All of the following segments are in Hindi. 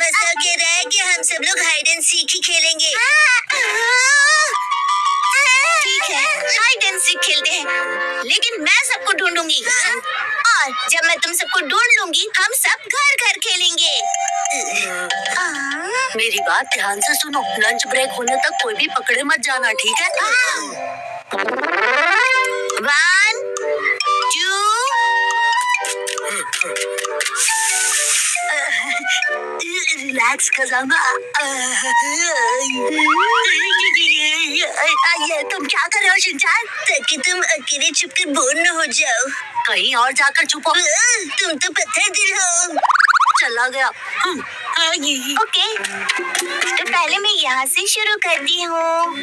मसा कह रहा है कि हम सब लोग हाइड एंड सीक ही खेलेंगे। ठीक है, हाइड एंड सीक खेलते हैं, लेकिन मैं सबको ढूंढूंगी और जब मैं तुम सबको ढूंढ लूंगी हम सब घर घर खेलेंगे। मेरी बात ध्यान से सुनो, लंच ब्रेक होने तक कोई भी पकड़े मत जाना, ठीक है? 1 2 रिलैक्स खजाना। ये तुम क्या कर रहे हो शिनचैन? ताकि तुम अकेले छुपकर बोर न हो जाओ। कहीं और जाकर छुपो। तुम तो पत्थर दिल हो। चला गया। ओके, तो पहले मैं यहाँ से शुरू करती हूँ।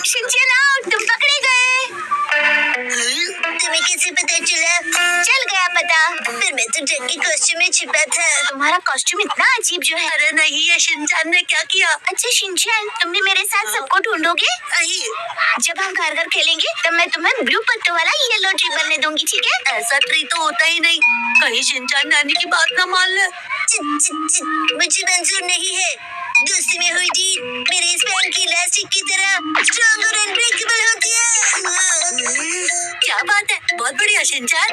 शिनचैन आउट, तुम पकड़े गए। तुम्हें कैसे पता चला? चल गया पता, फिर मैं तो जग के कॉस्ट्यूम में छिपा था। तुम्हारा कॉस्ट्यूम इतना अजीब जो है। अरे नहीं, ये शिनचैन ने क्या किया? अच्छा शिनचैन, तुम भी मेरे साथ सबको ढूंढोगे? जब हम घर घर खेलेंगे तब मैं तुम्हें ब्लू पत्तों वाला येलो ट्री बनने दूंगी, ठीक है? ऐसा ट्री तो होता ही नहीं, कहीं शिनचैन नानी की बात ना मान ले। मुझे मंजूर नहीं है। दोस्ती में हुई डील मेरे इस पैन की इलास्टिक की तरह स्ट्रॉन्ग और अनब्रेकेबल होती है। क्या बात है, बहुत बढ़िया शिनचैन।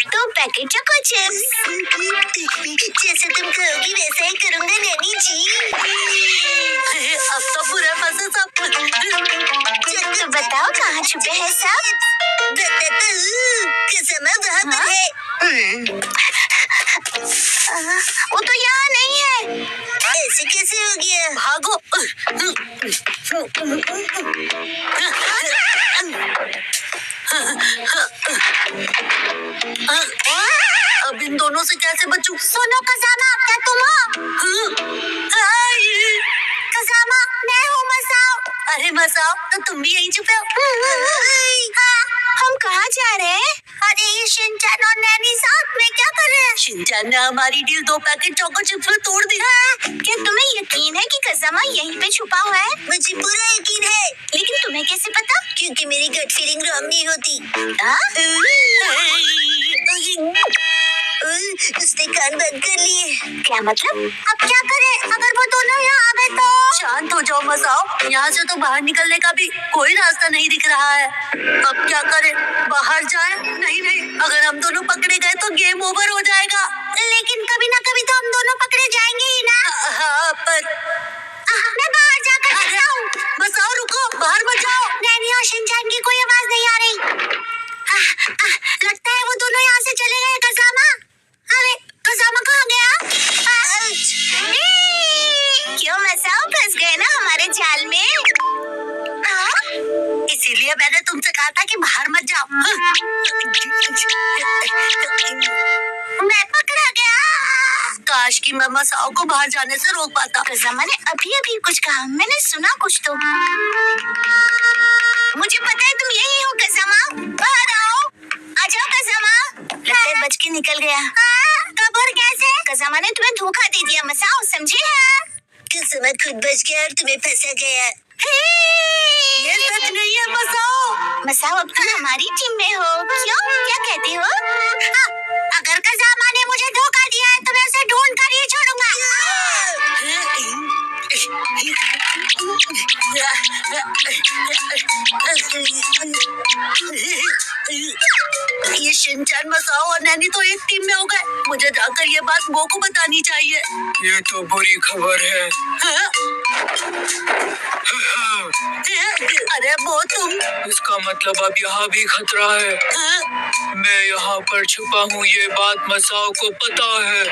तो पैकेट चोको चिप्स, जैसे तुम कहोगी वैसा ही करूंगा नैनी जी। अब तो बुरे फंसे सब। तो बताओ कहाँ छुपे हैं सब? बताता हूँ, कसमा वहाँ पर है। वो तो यहाँ नहीं है। ऐसे कैसे हो गया? भागो। अब इन दोनों से कैसे बचूं? सुनो कज़ामा, क्या तुम हो? कज़ामा, मैं हूँ मसाओ। अरे मसाओ, तो तुम भी यहीं छुपे हो? हम कहाँ जा रहे हैं? अरे ये शिनचैन और नैनी साथ में क्या कर रहे हैं? शिनचैन ने हमारी डील 2 पैकेट चोको चिप्स में तोड़ दी। क्या तुम्हें यकीन है कि कज़ामा यहीं पे छुपा हुआ है? मुझे पूरा यकीन है। लेकिन तुम्हें कैसे पता? क्योंकि मेरी गट फीलिंग रॉन्ग नहीं होती। उसने कान बंद कर लिए। क्या मतलब? अब क्या करें अगर वो दोनों यहाँ आवे तो? शांत हो जाओ मसाओ, यहाँ से तो बाहर निकलने का भी कोई रास्ता नहीं दिख रहा है। अब क्या करें, बाहर जाएं? नहीं, अगर हम दोनों पकड़े गए तो गेम ओवर हो जाएगा। लेकिन कभी ना कभी तो हम दोनों पकड़े जाएंगे ही ना। हाँ, पर मैं बाहर जाकर देखता हूँ। मसाओ रुको, बाहर मत जाओ। नैनी और शिनचैन की कोई आवाज नहीं आ रही। लगता है वो दोनों यहाँ से चले गए। कज़ामा, अरे कज़ामा कहाँ गया? क्यों मसाओ, फंस गए ना हमारे जाल में? इसीलिए मैंने तुमसे कहा था कि बाहर मत जाओ। मैं पकड़ा गया। काश कि मैं मसाओ को बाहर जाने से रोक पाता। कज़ामा ने अभी कुछ कहा, मैंने सुना कुछ तो। मुझे पता है तुम यही हो कज़ामा, बाहर आओ। आ जाओ कज़ामा। लगता है बच के निकल गया। कब और कैसे? कज़ामा ने तुम्हें धोखा दे दिया मसाओ, समझे? कज़ामा खुद बच गया और तुम्हें फंसा गया। ये सच नहीं है मसाओ। मसाओ, अब तुम हमारी टीम में हो। क्यों, क्या कहते हो? अगर कज़ामा ने मुझे धोखा दिया है तो मैं उसे ढूंढ कर ही छोड़ूंगा। ये शिनचैन, मसाओ और नैनी तो एक टीम में हो गए। मुझे जाकर ये बात वो को बतानी चाहिए। ये तो बुरी खबर है। अरे वो तुम? इसका मतलब अब यहाँ भी खतरा है। मैं यहाँ पर छुपा हूँ, ये बात मसाओ को पता है।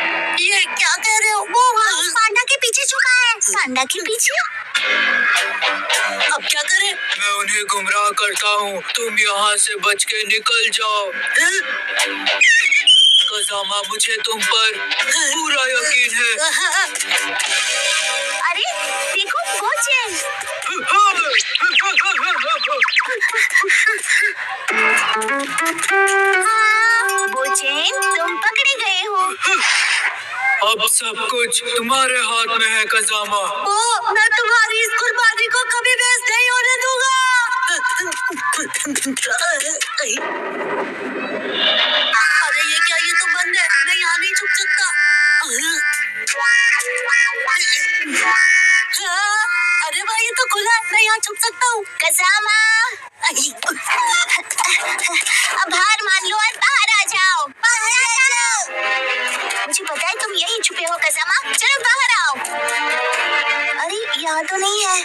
ये क्या कह रहे हो? वो वहाँ पांडा के पीछे छुपा है। पांडा के पीछे? अब क्या करें? मैं उन्हें गुमराह करता हूँ, तुम यहाँ से बच के निकल जाओ। कज़ामा, मुझे तुम पर पूरा यकीन है। अरे देखो बोचेन। बोचेन, तुम पकड़े गए हो। अब सब कुछ तुम्हारे हाथ में है कज़ामा। मैं तुम्हारी इस कुर्बानी को कभी वेस्ट नहीं होने दूंगा। अरे कसामा अब हार मान लो और बाहर आ जाओ। मुझे पता है तुम यही छुपे हो कसामा, चलो बाहर आओ। अरे यहाँ तो नहीं है।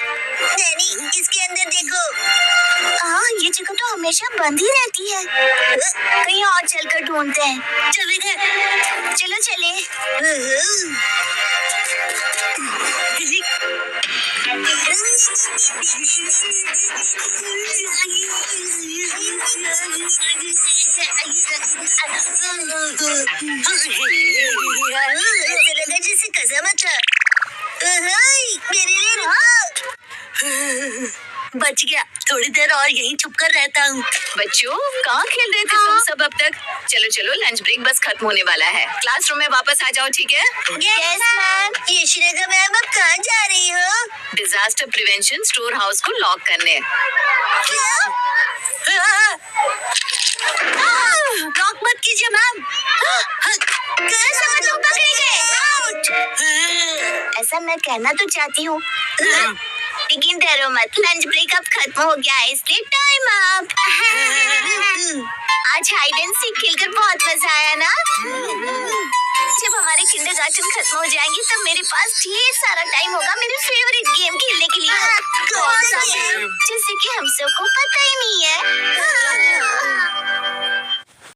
नैनी, इसके अंदर देखो। हाँ, ये जगह तो हमेशा बंद ही रहती है। कहीं और चलकर ढूंढते हैं। चलेंगे। चलो चले। ऐसा लगा जैसे कसामा था। मेरे लिए रुको। बच गया, थोड़ी देर और यहीं छुप कर रहता हूँ। बच्चों, कहाँ खेल रहे थे तुम सब अब तक? चलो चलो, लंच ब्रेक बस खत्म होने वाला है। क्लासरूम में वापस आ जाओ, ठीक है? Yes ma'am. ये श्रेया मैम, अब कहाँ जा रही हो? डिजास्टर प्रिवेंशन स्टोर हाउस को लॉक करने। लॉक मत कीजिए मैम। तुम पकड़े गए। ऐसा मैं कहना तो चाहती हूँ, लेकिन डरो मत, लंच ब्रेक अब खत्म हो गया है, इसलिए टाइम अप। आज हाइड एंड सीक खेलकर बहुत मजा आया ना? जब हमारे किंडरगार्टन खत्म हो जाएंगे तब मेरे पास ढेर सारा टाइम होगा मेरे फेवरेट गेम खेलने के लिए। कौन सा गेम? जैसे कि हम सबको पता ही नहीं है।